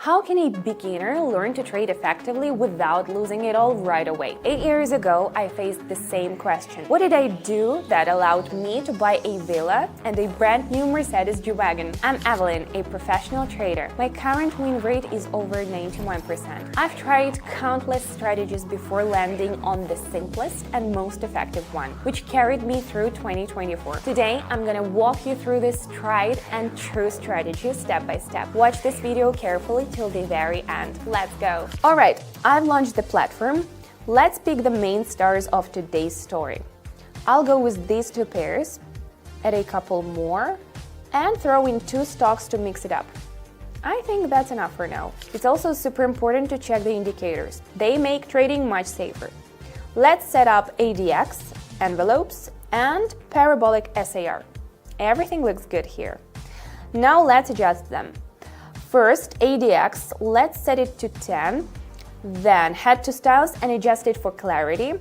How can a beginner learn to trade effectively without losing it all right away? 8 years ago, I faced the same question. What did I do that allowed me to buy a villa and a brand new Mercedes G-Wagon? I'm Evelyn, a professional trader. My current win rate is over 91%. I've tried countless strategies before landing on the simplest and most effective one, which carried me through 2024. Today, I'm gonna walk you through this tried and true strategy step by step. Watch this video carefully till the very end. Let's go. All right, I've launched the platform. Let's pick the main stars of today's story. I'll go with these two pairs, add a couple more, and throw in 2 stocks to mix it up. I think that's enough for now. It's also super important to check the indicators. They make trading much safer. Let's set up ADX, envelopes, and parabolic SAR. Everything looks good here. Now let's adjust them. First, ADX, let's set it to 10, then head to styles and adjust it for clarity.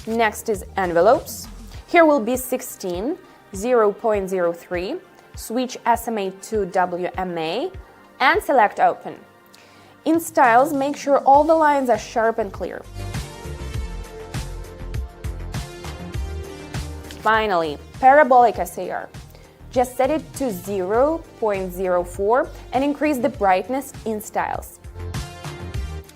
Next is envelopes. Here will be 16, 0.03, switch SMA to WMA, and select open. In styles, make sure all the lines are sharp and clear. Finally, parabolic SAR. Just set it to 0.04 and increase the brightness in styles.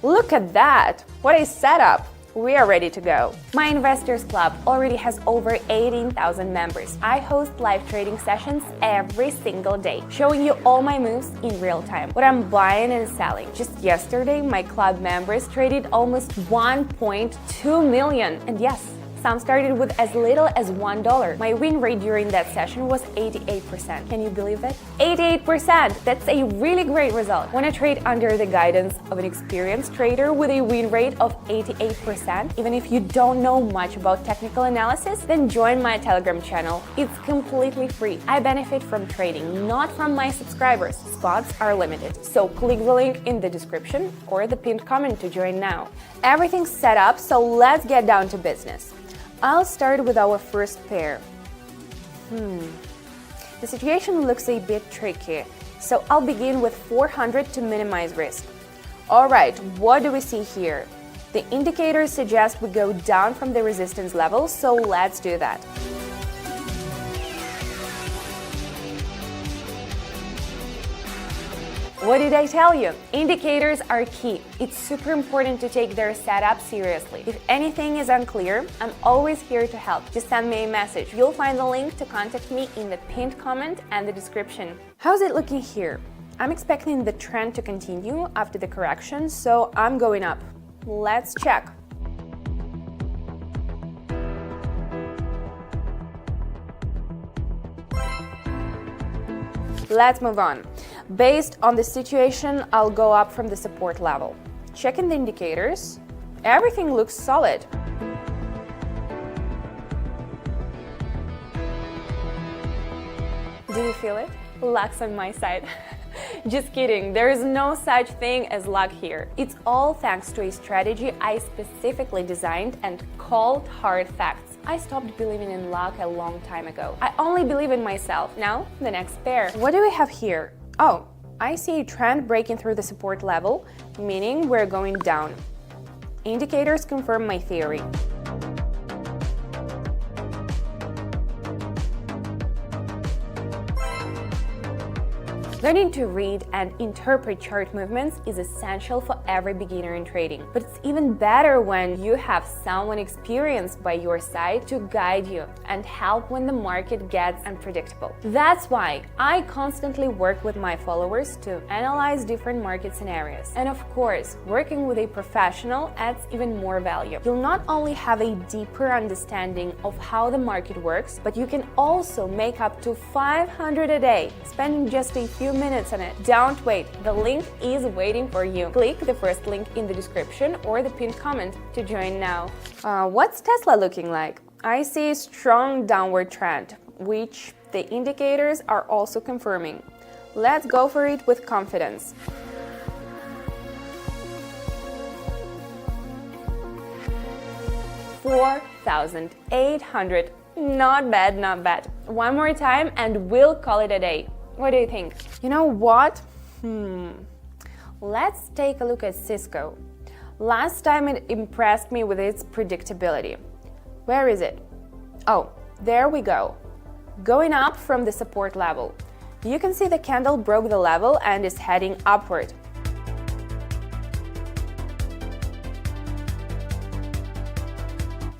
Look at that! What a setup! We are ready to go. My Investors Club already has over 18,000 members. I host live trading sessions every single day, showing you all my moves in real time, what I'm buying and selling. Just yesterday, my club members traded almost 1.2 million. And yes, some started with as little as $1. My win rate during that session was 88%. Can you believe it? 88%! That's a really great result. Want to trade under the guidance of an experienced trader with a win rate of 88%? Even if you don't know much about technical analysis, then join my Telegram channel. It's completely free. I benefit from trading, not from my subscribers. Spots are limited. So click the link in the description or the pinned comment to join now. Everything's set up, so let's get down to business. I'll start with our first pair. The situation looks a bit tricky, so I'll begin with 400 to minimize risk. All right, what do we see here? The indicators suggest we go down from the resistance level, so let's do that. What did I tell you? Indicators are key. It's super important to take their setup seriously. If anything is unclear, I'm always here to help. Just send me a message. You'll find the link to contact me in the pinned comment and the description. How's it looking here? I'm expecting the trend to continue after the correction, so I'm going up. Let's check. Let's move on. Based on the situation, I'll go up from the support level. Checking the indicators, everything looks solid. Do you feel it? Luck's on my side. Just kidding, there is no such thing as luck here. It's all thanks to a strategy I specifically designed and called hard facts. I stopped believing in luck a long time ago. I only believe in myself. Now, the next pair. What do we have here? Oh, I see a trend breaking through the support level, meaning we're going down. Indicators confirm my theory. Learning to read and interpret chart movements is essential for every beginner in trading. But it's even better when you have someone experienced by your side to guide you and help when the market gets unpredictable. That's why I constantly work with my followers to analyze different market scenarios. And of course, working with a professional adds even more value. You'll not only have a deeper understanding of how the market works, but you can also make up to 500 a day, spending just a few minutes on it. Don't wait, the link is waiting for you. Click the first link in the description or the pinned comment to join now. What's Tesla looking like? I see a strong downward trend, which the indicators are also confirming. Let's go for it with confidence. $4,800 Not bad, not bad. One more time and we'll call it a day. What do you think? You know what? Let's take a look at Cisco. Last time it impressed me with its predictability. Where is it? Oh, there we go. Going up from the support level. You can see the candle broke the level and is heading upward.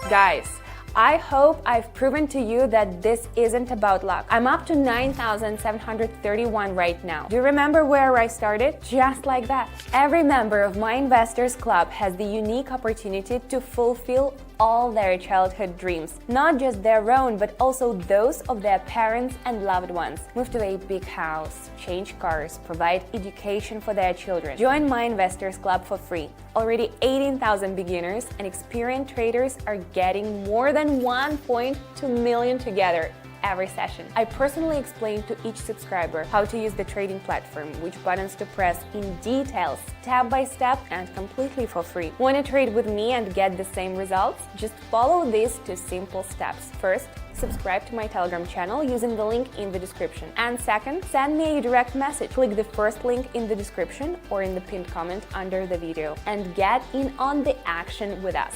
Guys, I hope I've proven to you that this isn't about luck. I'm up to 9,731 right now. Do you remember where I started? Just like that. Every member of my Investors Club has the unique opportunity to fulfill all their childhood dreams, not just their own, but also those of their parents and loved ones. Move to a big house, change cars, provide education for their children. Join my Investors Club for free. Already 18,000 beginners and experienced traders are getting more than 1.2 million together every session. I personally explain to each subscriber how to use the trading platform, which buttons to press in detail, step by step, and completely for free. Want to trade with me and get the same results? Just follow these 2 simple steps. First, subscribe to my Telegram channel using the link in the description. And second, send me a direct message. Click the first link in the description or in the pinned comment under the video and get in on the action with us.